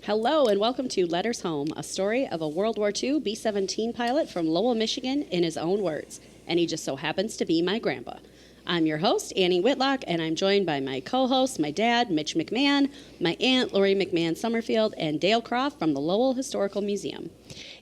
Hello and welcome to Letters Home, a story of a World War II B-17 pilot from Lowell, Michigan, in his own words. And he just so happens to be my grandpa. I'm your host, Annie Whitlock, and I'm joined by my co-hosts, my dad, Mitch McMahon, my aunt, Lori McMahon Summerfield, and Dale Croft from the Lowell Historical Museum.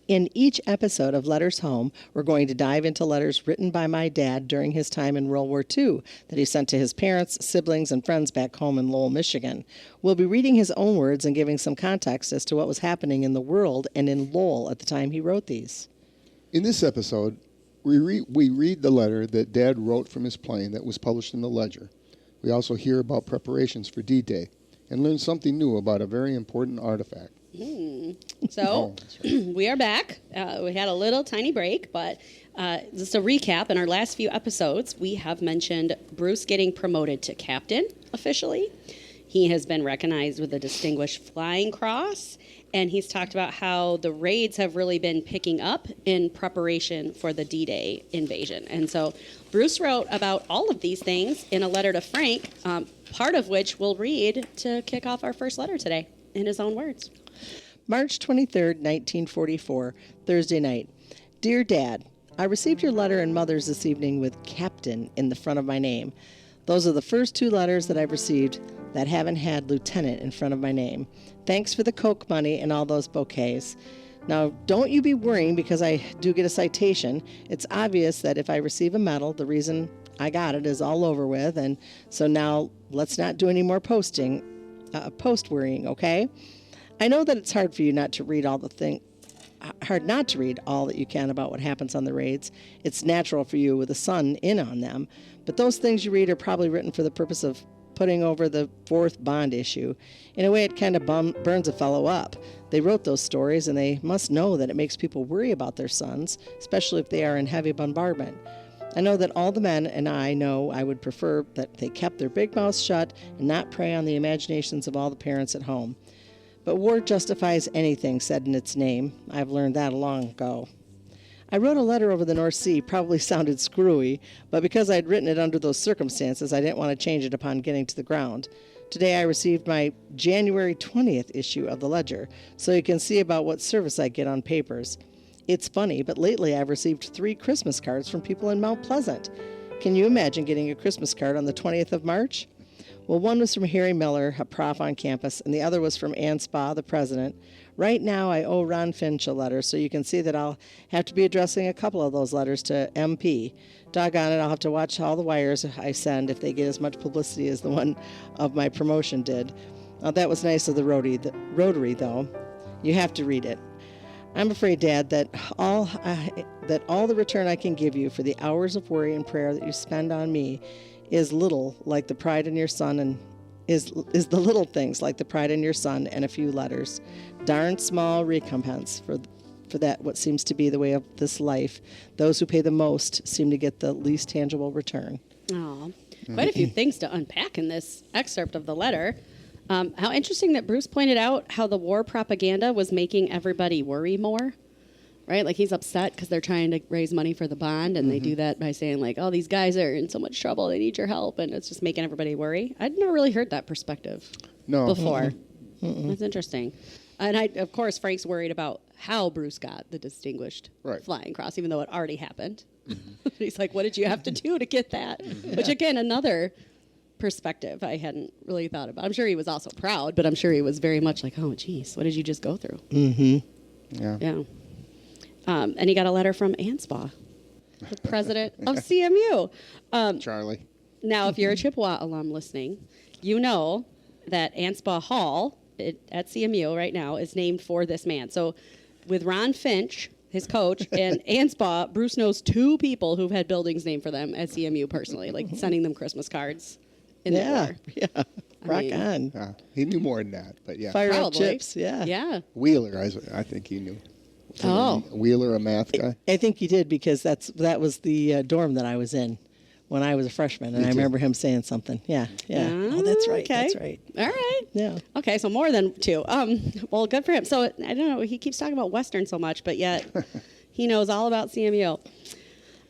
In each episode of Letters Home, we're going to dive into letters written by my dad during his time in World War II that he sent to his parents, siblings, and friends back home in Lowell, Michigan. We'll be reading his own words and giving some context as to what was happening in the world and in Lowell at the time he wrote these. In this episode, we read the letter that Dad wrote from his plane that was published in the Ledger. We also hear about preparations for D-Day and learn something new about a very important artifact. So, we are back. We had a little tiny break, but just a recap. In our last few episodes, we have mentioned Bruce getting promoted to captain officially. He has been recognized with the Distinguished Flying Cross, and he's talked about how the raids have really been picking up in preparation for the D-Day invasion. And so Bruce wrote about all of these things in a letter to Frank, part of which we'll read to kick off our first letter today in his own words. March 23rd, 1944, Thursday night. Dear Dad, I received your letter and Mother's this evening with Captain in the front of my name. Those are the first two letters that I've received that haven't had Lieutenant in front of my name. Thanks for the Coke money and all those bouquets. Now, don't you be worrying because I do get a citation. It's obvious that if I receive a medal, the reason I got it is all over with, and so now let's not do any more post worrying, okay? I know that it's hard for you not to read all that you can about what happens on the raids. It's natural for you with a son in on them, but those things you read are probably written for the purpose of putting over the fourth bond issue. In a way, it kind of burns a fellow up. They wrote those stories, and they must know that it makes people worry about their sons, especially if they are in heavy bombardment. I know that all the men and I know I would prefer that they kept their big mouths shut and not prey on the imaginations of all the parents at home. But war justifies anything said in its name. I've learned that long ago. I wrote a letter over the North Sea, probably sounded screwy, but because I'd written it under those circumstances, I didn't want to change it upon getting to the ground. Today I received my January 20th issue of the Ledger, so you can see about what service I get on papers. It's funny, but lately I've received 3 Christmas cards from people in Mount Pleasant. Can you imagine getting a Christmas card on the 20th of March? Well, one was from Harry Miller, a prof on campus, and the other was from Ann Spa, the president. Right now, I owe Ron Finch a letter, so you can see that I'll have to be addressing a couple of those letters to MP. Doggone it, I'll have to watch all the wires I send if they get as much publicity as the one of my promotion did. That was nice of the Rotary, though. You have to read it. I'm afraid, Dad, that all the return I can give you for the hours of worry and prayer that you spend on me is little like the pride in your son and is the little things like the pride in your son and a few letters. Darn small recompense for that what seems to be the way of this life. Those who pay the most seem to get the least tangible return. Oh, quite a few things to unpack in this excerpt of the letter. How interesting that Bruce pointed out how the war propaganda was making everybody worry more. Right? Like he's upset because they're trying to raise money for the bond, and they do that by saying like, oh, these guys are in so much trouble, they need your help, and it's just making everybody worry. I'd never really heard that perspective before. That's interesting. And of course, Frank's worried about how Bruce got the Distinguished Flying Cross, even though it already happened. He's like, what did you have to do to get that? Which, again, another perspective I hadn't really thought about. I'm sure he was also proud, but I'm sure he was very much like, oh, geez, what did you just go through? Yeah. And he got a letter from Ann Spa, the president of CMU. Charlie. Now, if you're a Chippewa alum listening, you know that Ann Spa Hall at CMU right now is named for this man. So with Ron Finch, his coach, and Ann Spa, Bruce knows 2 people who've had buildings named for them at CMU personally, like sending them Christmas cards in the war. Yeah, rock on. He knew more than that, but yeah. Fire up chips, yeah. Yeah. Wheeler, I think he knew. Oh. Wheeler, a math guy? I think he did because that was the dorm that I was in when I was a freshman, and I remember him saying something. Yeah. Oh, that's right. Okay. That's right. All right. Yeah. Okay, so more than 2. Well, good for him. So I don't know. He keeps talking about Western so much, but yet he knows all about CMU.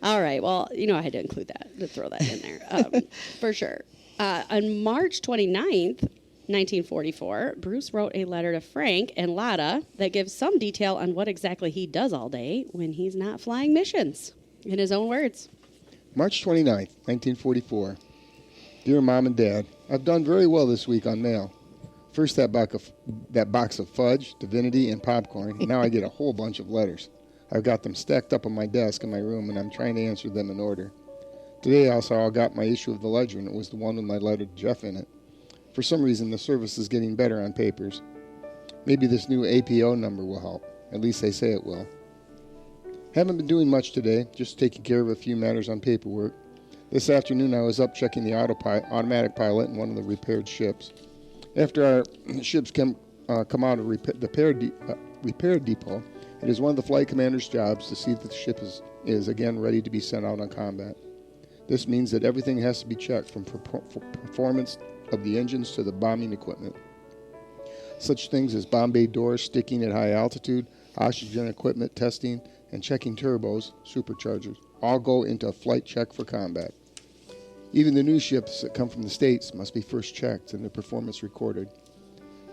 All right. Well, I had to include that, to throw that in there for sure. On March 29th, 1944, Bruce wrote a letter to Frank and Lotta that gives some detail on what exactly he does all day when he's not flying missions. In his own words. March 29th, 1944. Dear Mom and Dad, I've done very well this week on mail. First that box of fudge, divinity, and popcorn. Now I get a whole bunch of letters. I've got them stacked up on my desk in my room, and I'm trying to answer them in order. Today also I got my issue of the Ledger, and it was the one with my letter to Jeff in it. For some reason, the service is getting better on papers. Maybe this new APO number will help. At least they say it will. Haven't been doing much today, just taking care of a few matters on paperwork. This afternoon I was up checking the automatic pilot in one of the repaired ships. After our ships come out of the repair depot, it is one of the flight commander's jobs to see that the ship is again ready to be sent out on combat. This means that everything has to be checked from performance of the engines to the bombing equipment. Such things as bomb bay doors sticking at high altitude, oxygen equipment testing, and checking turbos, superchargers, all go into a flight check for combat. Even the new ships that come from the States must be first checked and their performance recorded.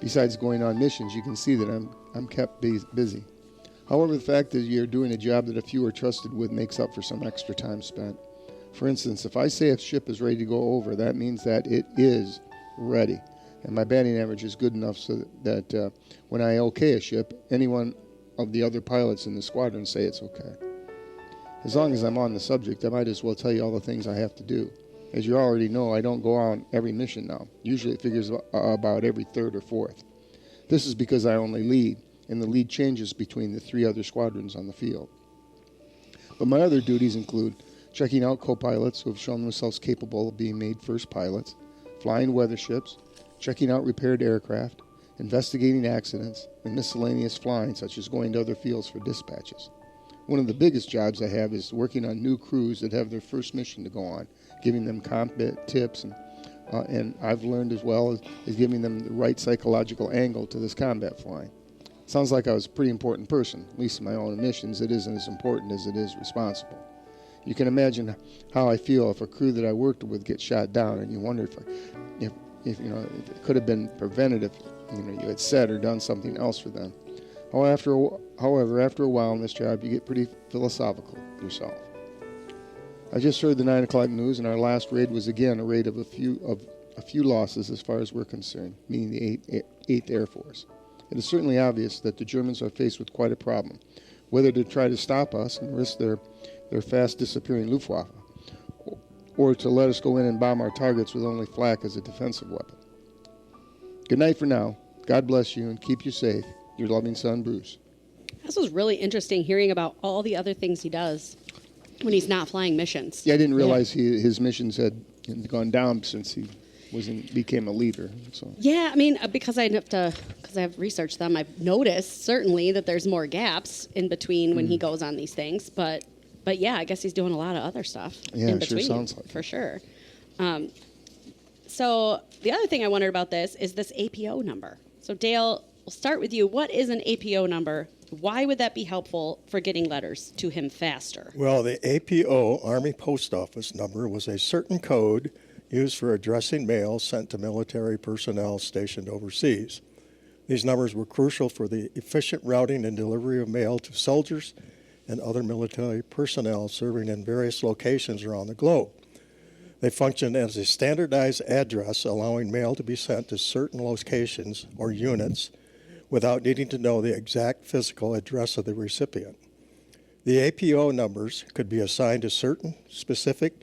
Besides going on missions, you can see that I'm kept busy. However, the fact that you're doing a job that a few are trusted with makes up for some extra time spent. For instance, if I say a ship is ready to go over, that means that it is ready. And my batting average is good enough so that when I okay a ship, anyone of the other pilots in the squadron say it's okay. As long as I'm on the subject, I might as well tell you all the things I have to do. As you already know, I don't go on every mission now. Usually it figures about every third or fourth. This is because I only lead, and the lead changes between the three other squadrons on the field. But my other duties include checking out co-pilots who have shown themselves capable of being made first pilots, flying weather ships, checking out repaired aircraft, investigating accidents, and miscellaneous flying, such as going to other fields for dispatches. One of the biggest jobs I have is working on new crews that have their first mission to go on, giving them combat tips, and I've learned as well as giving them the right psychological angle to this combat flying. Sounds like I was a pretty important person. At least in my own missions, it isn't as important as it is responsible. You can imagine how I feel if a crew that I worked with gets shot down, and you wonder if it could have been prevented if you had said or done something else for them. However, after a while in this job, you get pretty philosophical yourself. I just heard the 9 o'clock news, and our last raid was again a raid of a few losses as far as we're concerned, meaning the 8th Air Force. It is certainly obvious that the Germans are faced with quite a problem, whether to try to stop us and risk their fast disappearing Luftwaffe, or to let us go in and bomb our targets with only flak as a defensive weapon. Good night for now. God bless you and keep you safe. Your loving son, Bruce. This was really interesting hearing about all the other things he does when he's not flying missions. Yeah, I didn't realize his missions had gone down since he became a leader. So. Yeah, I mean, because I have researched them, I've noticed certainly that there's more gaps in between when he goes on these things. But yeah, I guess he's doing a lot of other stuff in between. Sure sounds like for sure. So the other thing I wondered about this is this APO number. So Dale, we'll start with you. What is an APO number? Why would that be helpful for getting letters to him faster? Well, the APO, Army Post Office number, was a certain code used for addressing mail sent to military personnel stationed overseas. These numbers were crucial for the efficient routing and delivery of mail to soldiers and other military personnel serving in various locations around the globe. They functioned as a standardized address, allowing mail to be sent to certain locations or units without needing to know the exact physical address of the recipient. The APO numbers could be assigned to certain specific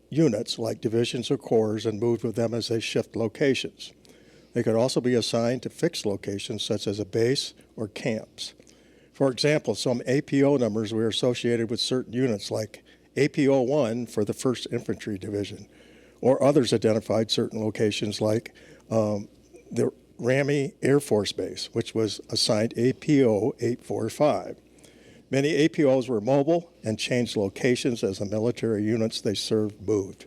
units like divisions or corps and moved with them as they shift locations. They could also be assigned to fixed locations such as a base or camps. For example, some APO numbers were associated with certain units like APO 1 for the 1st Infantry Division, or others identified certain locations like the Ramey Air Force Base, which was assigned APO 845. Many APOs were mobile and changed locations as the military units they served moved.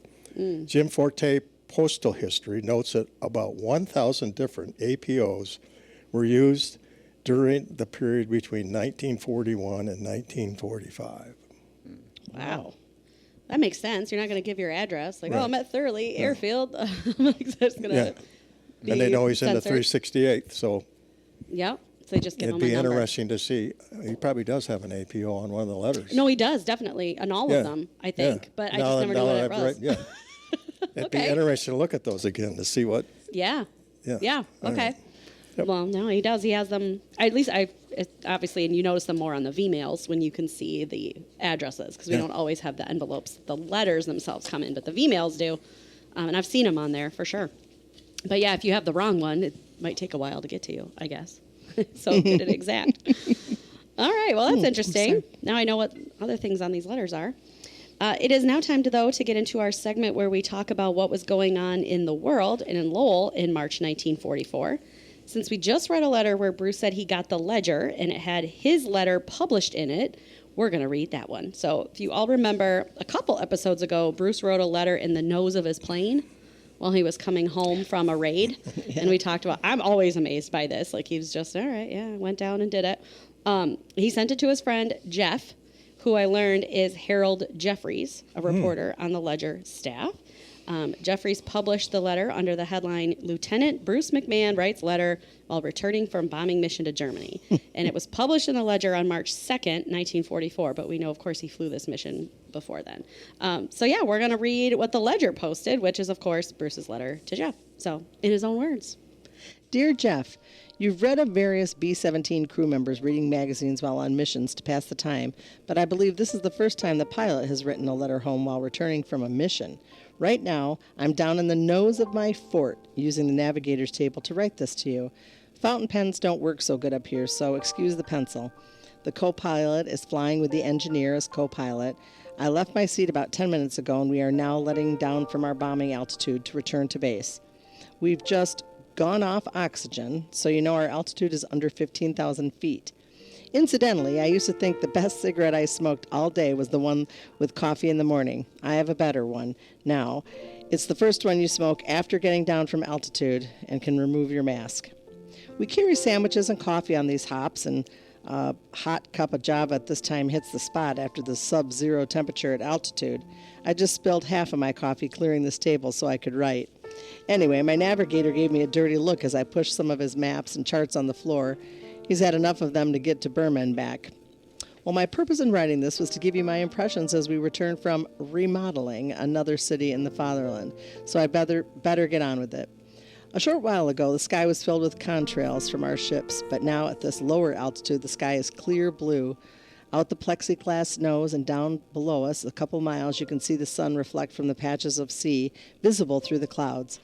Jim Forte Postal History notes that about 1,000 different APOs were used during the period between 1941 and 1945. Wow. That makes sense. You're not going to give your address. Like, Right. I'm at Thurley Airfield. I'm just going to And they know he's in the censored. 368th, so Yep. So they just give it'd him a be number. interesting to see. He probably does have an APO on one of the letters. No, he does, definitely. On all Yeah, of them, I think. yeah. But I Now- just never knew now what that it I've was. read- yeah. It'd be Okay. interesting to look at those again to see what. Yeah. Yeah. Yeah. All Okay. right. Yep. Well, no, he does. He has them. At least obviously, and you notice them more on the V-mails when you can see the addresses because we Yeah. don't always have the envelopes. The letters themselves come in, but the V-mails do. And I've seen them on there for sure. But yeah, if you have the wrong one, it might take a while to get to you, I guess. So get it exact. All right. Well, that's interesting. Now I know what other things on these letters are. It is now time to get into our segment where we talk about what was going on in the world and in Lowell in March 1944. Since we just read a letter where Bruce said he got the ledger and it had his letter published in it, we're going to read that one. So if you all remember, a couple episodes ago, Bruce wrote a letter in the nose of his plane while he was coming home from a raid. And we talked about, I'm always amazed by this. Like he was just, all right, yeah, went down and did it. He sent it to his friend, Jeff, who I learned is Harold Jeffries, a reporter on the Ledger staff. Jeffries published the letter under the headline, Lieutenant Bruce McMahon writes letter while returning from bombing mission to Germany. And it was published in the Ledger on March 2nd, 1944, but we know, of course, he flew this mission before then. So yeah, we're going to read what the Ledger posted, which is, of course, Bruce's letter to Jeff. So in his own words. Dear Jeff, you've read of various B-17 crew members reading magazines while on missions to pass the time, but I believe this is the first time the pilot has written a letter home while returning from a mission. Right now, I'm down in the nose of my fort using the navigator's table to write this to you. Fountain pens don't work so good up here, so excuse the pencil. The co-pilot is flying with the engineer as co-pilot. I left my seat about 10 minutes ago, and we are now letting down from our bombing altitude to return to base. We've just gone off oxygen, so you know our altitude is under 15,000 feet. Incidentally, I used to think the best cigarette I smoked all day was the one with coffee in the morning. I have a better one now. It's the first one you smoke after getting down from altitude and can remove your mask. We carry sandwiches and coffee on these hops, and a hot cup of Java at this time hits the spot after the sub-zero temperature at altitude. I just spilled half of my coffee clearing this table so I could write. Anyway, my navigator gave me a dirty look as I pushed some of his maps and charts on the floor. He's had enough of them to get to Burma and back. Well, my purpose in writing this was to give you my impressions as we return from remodeling another city in the fatherland, so I better get on with it. A short while ago, the sky was filled with contrails from our ships, but now at this lower altitude, the sky is clear blue. Out the plexiglass snows and down below us, a couple miles, you can see the sun reflect from the patches of sea visible through the clouds.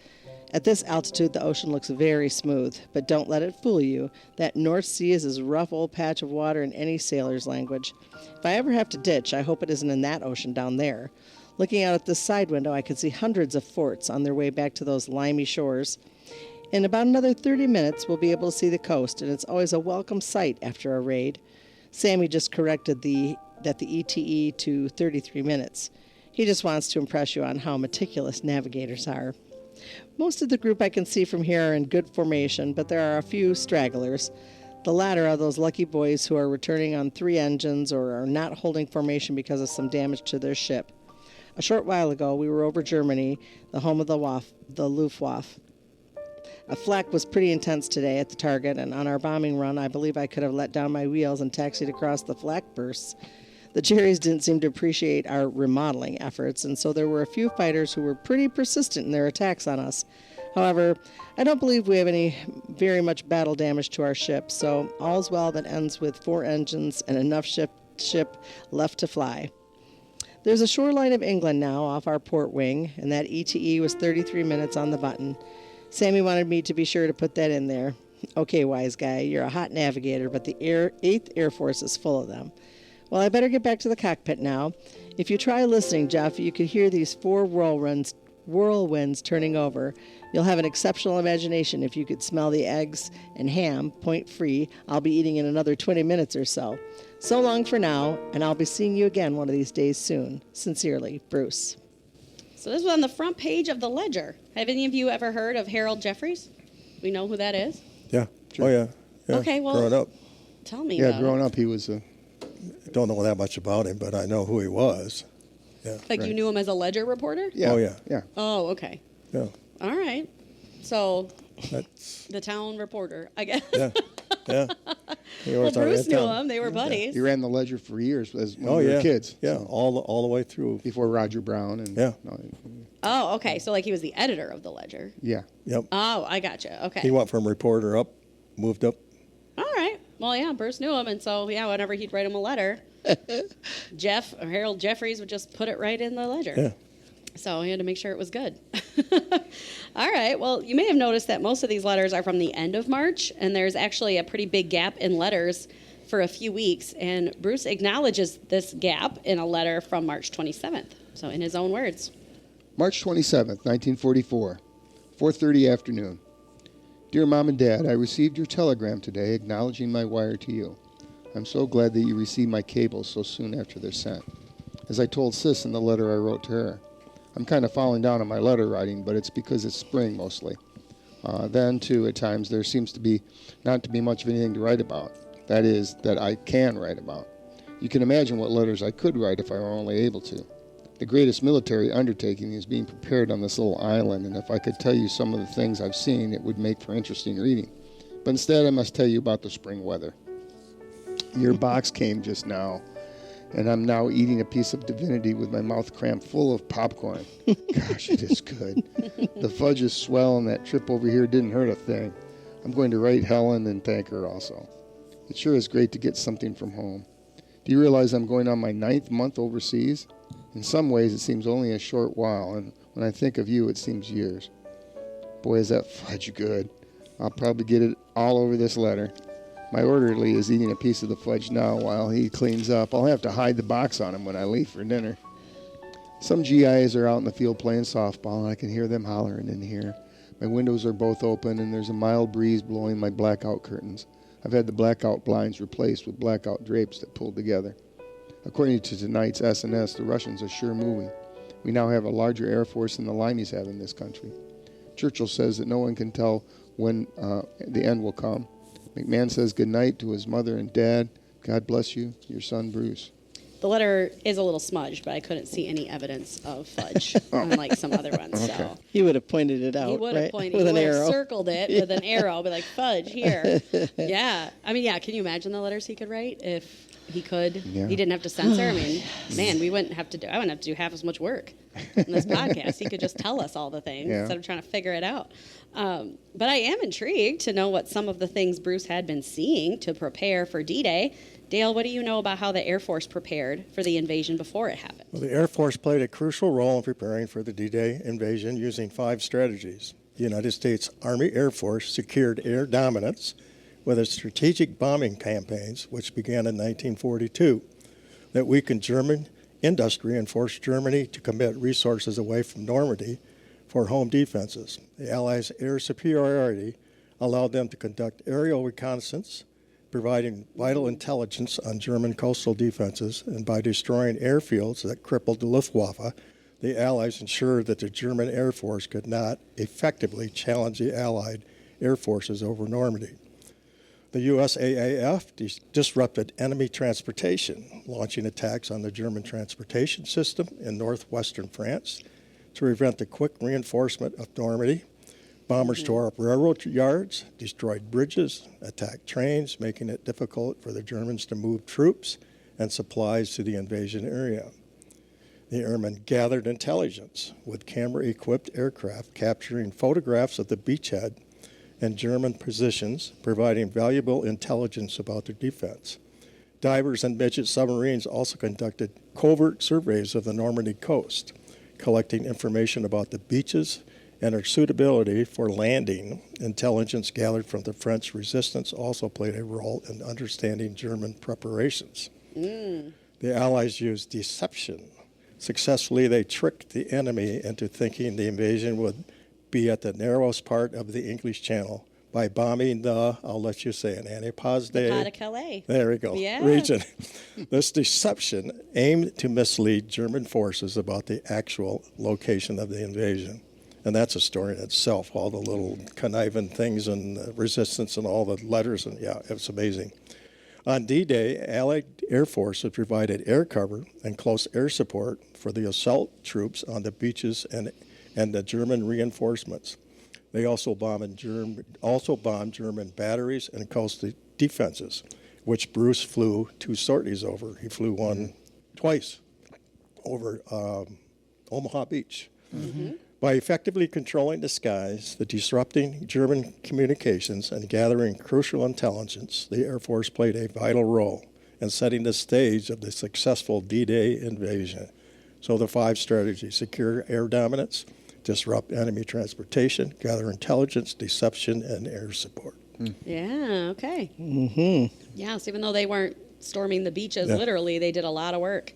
At this altitude, the ocean looks very smooth, but don't let it fool you. That North Sea is as rough old patch of water in any sailor's language. If I ever have to ditch, I hope it isn't in that ocean down there. Looking out at this side window, I can see hundreds of forts on their way back to those limey shores. In about another 30 minutes, we'll be able to see the coast, and it's always a welcome sight after a raid. Sammy just corrected that the ETE to 33 minutes. He just wants to impress you on how meticulous navigators are. Most of the group I can see from here are in good formation, but there are a few stragglers. The latter are those lucky boys who are returning on 3 engines or are not holding formation because of some damage to their ship. A short while ago, we were over Germany, the home of the Luftwaffe. A flak was pretty intense today at the target, and on our bombing run, I believe I could have let down my wheels and taxied across the flak bursts. The Jerrys didn't seem to appreciate our remodeling efforts, and so there were a few fighters who were pretty persistent in their attacks on us. However, I don't believe we have any very much battle damage to our ship, so all's well that ends with 4 engines and enough ship left to fly. There's a shoreline of England now off our port wing, and that ETE was 33 minutes on the button. Sammy wanted me to be sure to put that in there. Okay, wise guy, you're a hot navigator, but the 8th Air Force is full of them. Well, I better get back to the cockpit now. If you try listening, Jeff, you could hear these 4 whirlwinds turning over. You'll have an exceptional imagination if you could smell the eggs and ham, point free. I'll be eating in another 20 minutes or so. So long for now, and I'll be seeing you again one of these days soon. Sincerely, Bruce. So this was on the front page of the Ledger. Have any of you ever heard of Harold Jeffries? We know who that is? Yeah. Sure. Oh, yeah. Yeah. Okay, well, Growing up. Tell me Yeah, about growing it. up, he was a. Don't know that much about him, but I know who he was. Yeah. Like you Right. knew him as a Ledger reporter? Yeah. Oh, yeah. Yeah. Oh, okay. Yeah. All right. So That's, The town reporter, I guess. yeah. Yeah. He Well, was already Bruce in knew town. him. They were buddies. He ran the ledger for years as when Oh, we yeah. were kids. Yeah, so, all the way through. before Roger Brown and Yeah. Oh, okay. So like he was the editor of the Ledger. yeah. Yep. Oh, I gotcha. Okay. He went from reporter up, moved up. All right. Well, yeah, Bruce knew him, and so yeah, whenever he'd write him a letter, Jeff or Harold Jeffries would just put it right in the Ledger. Yeah. So he had to make sure it was good. All right. Well, you may have noticed that most of these letters are from the end of March, and there's actually a pretty big gap in letters for a few weeks. And Bruce acknowledges this gap in a letter from March 27th. So in his own words. March 27th, 1944, 4:30 afternoon. Dear Mom and Dad, I received your telegram today acknowledging my wire to you. I'm so glad that you received my cables so soon after they're sent. As I told Sis in the letter I wrote to her, I'm kind of falling down on my letter writing, but it's because it's spring mostly. Then, too, at times there seems to be not to be much of anything to write about. That is, that I can write about. You can imagine what letters I could write if I were only able to. The greatest military undertaking is being prepared on this little island, and if I could tell you some of the things I've seen, it would make for interesting reading. But instead, I must tell you about the spring weather. Your box came just now, and I'm now eating a piece of divinity with my mouth crammed full of popcorn. Gosh, it is good. The fudge is swell, and that trip over here didn't hurt a thing. I'm going to write Helen and thank her also. It sure is great to get something from home. Do you realize I'm going on my 9th month overseas? In some ways, it seems only a short while, and when I think of you, it seems years. Boy, is that fudge good. I'll probably get it all over this letter. My orderly is eating a piece of the fudge now while he cleans up. I'll have to hide the box on him when I leave for dinner. Some GIs are out in the field playing softball, and I can hear them hollering in here. My windows are both open, and there's a mild breeze blowing my blackout curtains. I've had the blackout blinds replaced with blackout drapes that pulled together. According to tonight's SNS, the Russians are sure moving. We now have a larger air force than the Limeys have in this country. Churchill says that no one can tell when the end will come. McMahon says goodnight to his mother and dad. God bless you, your son Bruce. The letter is a little smudged, but I couldn't see any evidence of fudge, unlike some other ones. Okay. So He would have pointed it out, he would have right? pointed, with he an would have arrow. circled it with an arrow, be like fudge here. Yeah, I mean, yeah. Can you imagine the letters he could write if he could? Yeah. He didn't have to censor. I mean, man, we wouldn't have to do. I wouldn't have to do half as much work in this podcast. He could just tell us all the things Yeah. instead of trying to figure it out. But I am intrigued to know what some of the things Bruce had been seeing to prepare for D-Day. Dale, what do you know about how the Air Force prepared for the invasion before it happened? Well, the Air Force played a crucial role in preparing for the D-Day invasion using 5 strategies. The United States Army Air Force secured air dominance with its strategic bombing campaigns, which began in 1942, that weakened German industry and forced Germany to commit resources away from Normandy for home defenses. The Allies' air superiority allowed them to conduct aerial reconnaissance, providing vital intelligence on German coastal defenses, and by destroying airfields that crippled the Luftwaffe, the Allies ensured that the German Air Force could not effectively challenge the Allied air forces over Normandy. The USAAF disrupted enemy transportation, launching attacks on the German transportation system in northwestern France to prevent the quick reinforcement of Normandy. Bombers tore up railroad yards, destroyed bridges, attacked trains, making it difficult for the Germans to move troops and supplies to the invasion area. The airmen gathered intelligence with camera-equipped aircraft capturing photographs of the beachhead and German positions, providing valuable intelligence about their defense. Divers and midget submarines also conducted covert surveys of the Normandy coast, collecting information about the beaches and their suitability for landing. Intelligence gathered from the French resistance also played a role in understanding German preparations. The Allies used deception. Successfully, they tricked the enemy into thinking the invasion would be at the narrowest part of the English Channel by bombing the, I'll let you say it, Pas Pas de Calais. There we go. Yeah. Region. This deception aimed to mislead German forces about the actual location of the invasion. And that's a story in itself, all the little conniving things and resistance and all the letters. And yeah, it's amazing. On D-Day, Allied Air Forces provided air cover and close air support for the assault troops on the beaches and the German reinforcements. They also bombed German batteries and coastal defenses, which Bruce flew 2 sorties over. He flew one twice over Omaha Beach. By effectively controlling the skies, disrupting German communications, and gathering crucial intelligence, the Air Force played a vital role in setting the stage of the successful D-Day invasion. So the 5 strategies: secure air dominance, disrupt enemy transportation, gather intelligence, deception, and air support. Yeah, okay. Mm-hmm. Yeah, so even though they weren't storming the beaches literally, they did a lot of work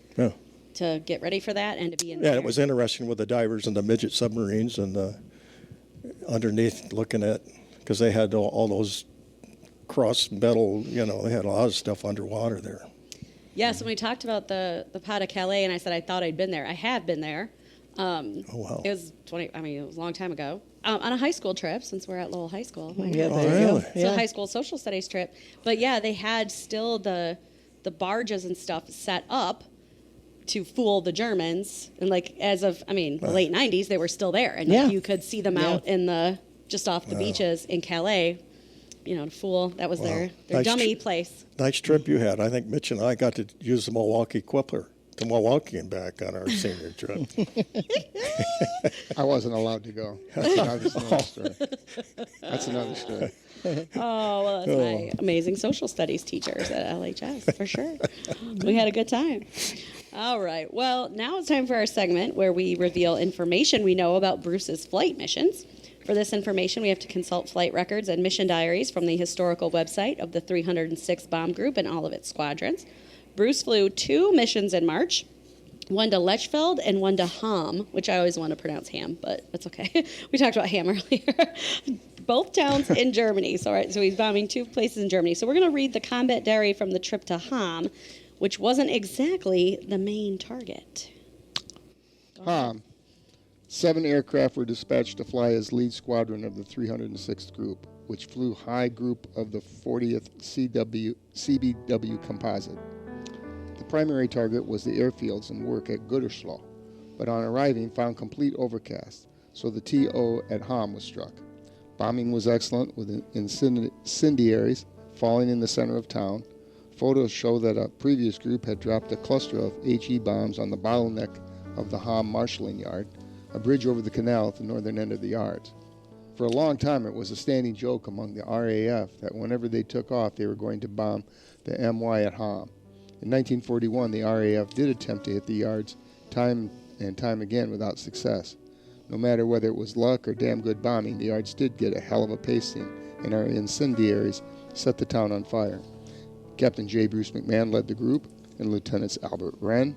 to get ready for that and to be in there. Yeah, it was interesting with the divers and the midget submarines and underneath looking at, because they had all those cross metal, they had a lot of stuff underwater there. Yes, when we talked about the Pas de Calais, and I said I thought I'd been there. I have been there. Oh, wow. It was it was a long time ago. On a high school trip, since we're at Lowell High School. Yeah, Oh, there you really? go. So a high school social studies trip. But yeah, they had still the barges and stuff set up to fool the Germans. And as of, the late 90s, they were still there. And you could see them out in just off the beaches in Calais, to fool. That was their Nice dummy place. Nice trip you had. I think Mitch and I got to use the Milwaukee Quipper to Milwaukee and back on our senior trip. I wasn't allowed to go. That's another story. That's another story. Oh, well, that's my amazing social studies teachers at LHS, for sure. We had a good time. All right. Well, now it's time for our segment where we reveal information we know about Bruce's flight missions. For this information, we have to consult flight records and mission diaries from the historical website of the 306th Bomb Group and all of its squadrons. Bruce flew 2 missions in March, one to Lechfeld and one to Ham, which I always want to pronounce Ham, but that's okay. We talked about Ham earlier. Both towns in Germany. So he's bombing 2 places in Germany. So we're going to read the combat diary from the trip to Ham, which wasn't exactly the main target. Ham. 7 aircraft were dispatched to fly as lead squadron of the 306th Group, which flew high group of the 40th CBW Composite. The primary target was the airfields and work at Gütersloh, but on arriving found complete overcast, so the TO at Ham was struck. Bombing was excellent, with incendiaries falling in the center of town. Photos show that a previous group had dropped a cluster of HE bombs on the bottleneck of the Ham marshalling yard, a bridge over the canal at the northern end of the yards. For a long time, it was a standing joke among the RAF that whenever they took off, they were going to bomb the MY at Ham. In 1941, the RAF did attempt to hit the yards time and time again without success. No matter whether it was luck or damn good bombing, the yards did get a hell of a pasting, and our incendiaries set the town on fire. Captain J. Bruce McMahon led the group, and Lieutenants Albert Wren,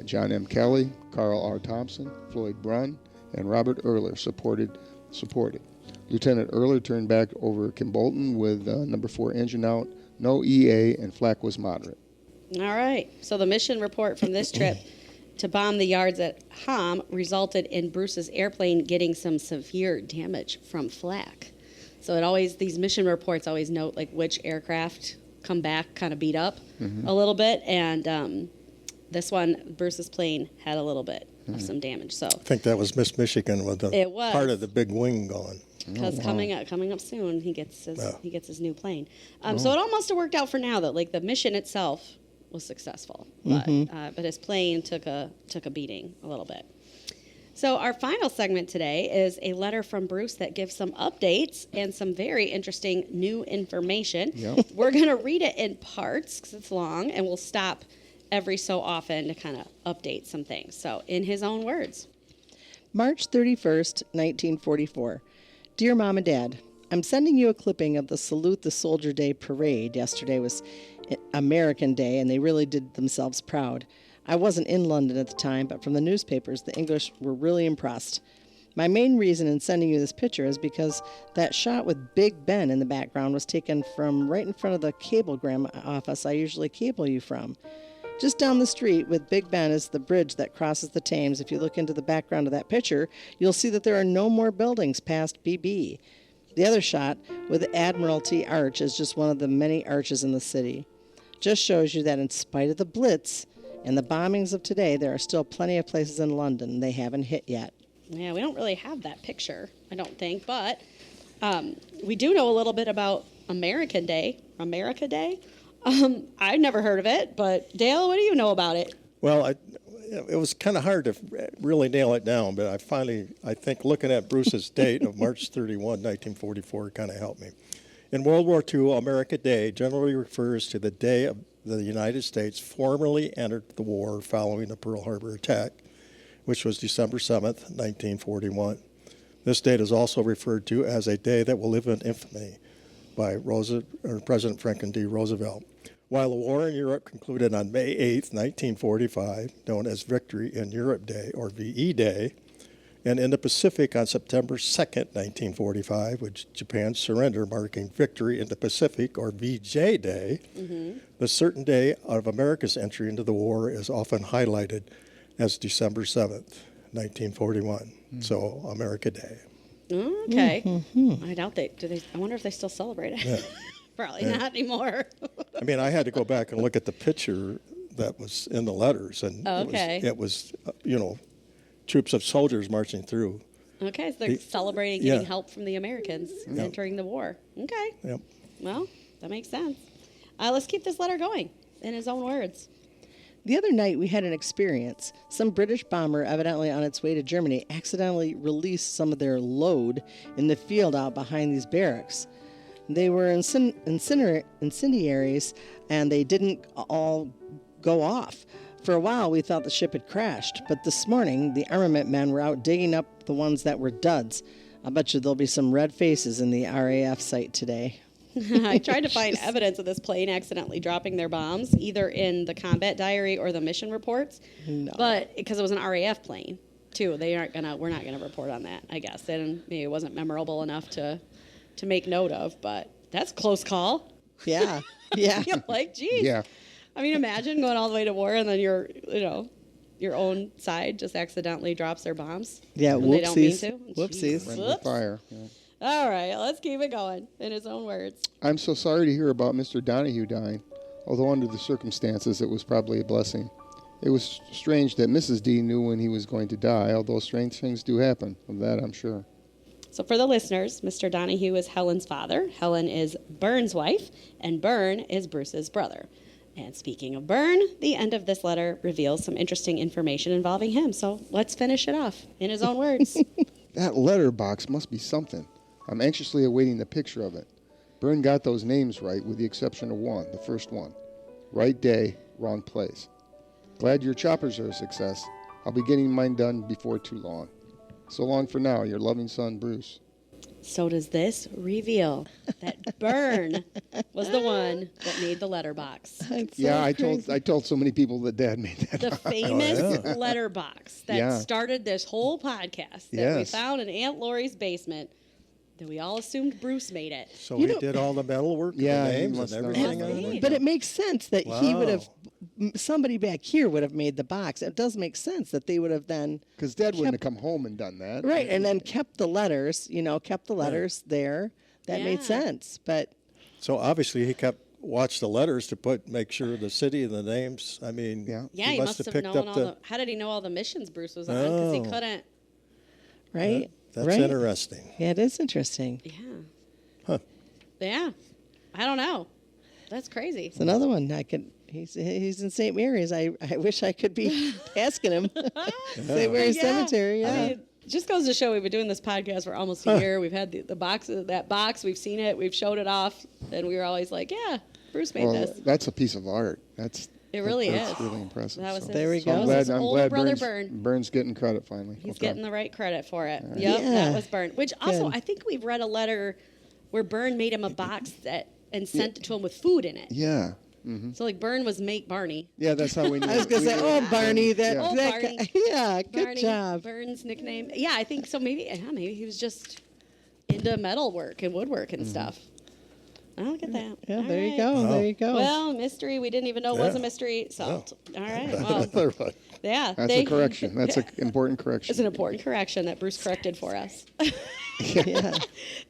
John M. Kelly, Carl R. Thompson, Floyd Brunn, and Robert Erler supported. Lieutenant Erler turned back over Kimbolton with number 4 engine out, no EA, and flak was moderate. All right. So the mission report from this trip to bomb the yards at Ham resulted in Bruce's airplane getting some severe damage from flak. So these mission reports always note which aircraft come back kind of beat up a little bit, and this one, Bruce's plane, had a little bit of some damage. So I think that was Miss Michigan with part of the big wing gone. Because coming up soon, he gets his new plane. So it almost worked out for now, though. The mission itself was successful, but his plane took a beating a little bit. So our final segment today is a letter from Bruce that gives some updates and some very interesting new information. Yep. We're going to read it in parts because it's long, and we'll stop every so often to kind of update some things. So in his own words. March 31st, 1944. Dear Mom and Dad, I'm sending you a clipping of the Salute the Soldier Day parade. Yesterday was American Day, and they really did themselves proud. I wasn't in London at the time, but from the newspapers, the English were really impressed. My main reason in sending you this picture is because that shot with Big Ben in the background was taken from right in front of the cablegram office I usually cable you from. Just down the street with Big Ben is the bridge that crosses the Thames. If you look into the background of that picture, you'll see that there are no more buildings past BB. The other shot with Admiralty Arch is just one of the many arches in the city. Just shows you that in spite of the Blitz and the bombings of today, there are still plenty of places in London they haven't hit yet. Yeah, we don't really have that picture I don't think, but we do know a little bit about America Day. I've never heard of it, but Dale, what do you know about it? Well, it was kind of hard to really nail it down, but I think looking at Bruce's date of March 31, 1944 kind of helped me. In World War II, America Day generally refers to the day of the United States formally entered the war following the Pearl Harbor attack, which was December 7th, 1941. This date is also referred to as a day that will live in infamy by President Franklin D. Roosevelt. While the war in Europe concluded on May 8th, 1945, known as Victory in Europe Day, or VE Day, and in the Pacific on September 2nd, 1945, with Japan's surrender marking Victory in the Pacific, or VJ Day, the certain day of America's entry into the war is often highlighted as December 7th, 1941. So, America Day. Okay. I doubt they do. I wonder if they still celebrate it. Yeah. Probably not anymore. I mean, I had to go back and look at the picture that was in the letters, and it was troops of soldiers marching through. Okay, so they're celebrating getting help from the Americans entering the war. Okay. Yep. Well, that makes sense. Let's keep this letter going in his own words. The other night we had an experience. Some British bomber, evidently on its way to Germany, accidentally released some of their load in the field out behind these barracks. They were incendiaries, and they didn't all go off. For a while, we thought the ship had crashed, but this morning, the armament men were out digging up the ones that were duds. I bet you there'll be some red faces in the RAF site today. I tried to find evidence of this plane accidentally dropping their bombs, either in the combat diary or the mission reports. No. But because it was an RAF plane, too, we're not gonna report on that, I guess. And maybe it wasn't memorable enough to make note of, but that's a close call. Yeah. You're like, geez. Yeah. I mean, imagine going all the way to war and then your own side just accidentally drops their bombs. Yeah, when they don't mean to. Whoopsies. Jeez. Friendly Whoops. fire. Yeah. All right, let's keep it going in his own words. I'm so sorry to hear about Mr. Donahue dying, although under the circumstances it was probably a blessing. It was strange that Mrs. D knew when he was going to die, although strange things do happen. Of that I'm sure. So for the listeners, Mr. Donahue is Helen's father. Helen is Byrne's wife, and Byrne is Bruce's brother. And speaking of Byrne, the end of this letter reveals some interesting information involving him. So let's finish it off in his own words. That letter box must be something. I'm anxiously awaiting the picture of it. Byrne got those names right, with the exception of one, the first one. Right day, wrong place. Glad your choppers are a success. I'll be getting mine done before too long. So long for now, your loving son, Bruce. So does this reveal that Byrne was the one that made the letterbox. I told so many people that Dad made that. The famous letterbox that started this whole podcast that we found in Aunt Lori's basement. That we all assumed Bruce made it. So he did all the metal work, Yeah, the he names must and have everything done on that. it? But it makes sense that he would have, Wow. somebody back here would have made the box. It does make sense that they would have then, Because Dad wouldn't have come home and done that. right, and then kept the letters, there. That made Yeah. sense. But So obviously he watched the letters to make sure the city and the names. I mean, Yeah, he must have picked known up all the. How did he know all the missions Bruce was on? Because he Oh. couldn't. right, That's right. interesting. Yeah, it is interesting. Yeah. Huh. Yeah. I don't know. That's crazy. It's another one. He's in St. Mary's. I wish I could be asking him. St. Mary's Cemetery. Yeah. I mean, it just goes to show we've been doing this podcast for almost a year. We've had the box, that box. We've seen it. We've showed it off, and we were always like, "Yeah, Bruce made Well, this." that's a piece of art. It really that's is. really impressive. That was so. his, There we that go. was I'm his glad, older brother Burns, Byrne. Burns getting credit finally. He's Okay. getting the right credit for it. Yep, Yeah. that was Byrne. Which also, Good. I think we've read a letter where Byrne made him a box and sent it to him with food in it. Yeah. So like Byrne was Make Barney. Yeah, that's how we knew. I was gonna say, oh, Barney, that, Oh, that Barney. guy. Yeah, good Barney, job. Byrne's nickname. Yeah, I think so. Maybe he was just into metal work and woodwork and stuff. Oh, look at that. Yeah, All there you right. go. Wow. There you go. Well, mystery we didn't even know was a Yeah. mystery. So, all right. Well, Another one. yeah. That's a correction. That's an important correction. It's an important correction that Bruce corrected for us. Yeah.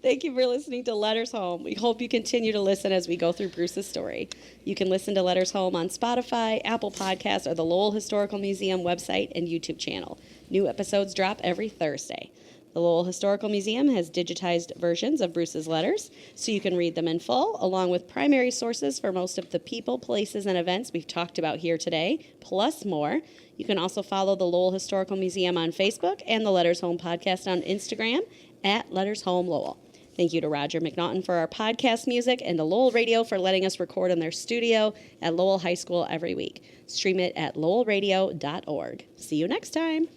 Thank you for listening to Letters Home. We hope you continue to listen as we go through Bruce's story. You can listen to Letters Home on Spotify, Apple Podcasts, or the Lowell Historical Museum website and YouTube channel. New episodes drop every Thursday. The Lowell Historical Museum has digitized versions of Bruce's letters, so you can read them in full, along with primary sources for most of the people, places, and events we've talked about here today, plus more. You can also follow the Lowell Historical Museum on Facebook and the Letters Home podcast on Instagram at Letters Home Lowell. Thank you to Roger McNaughton for our podcast music and to Lowell Radio for letting us record in their studio at Lowell High School every week. Stream it at lowellradio.org. See you next time.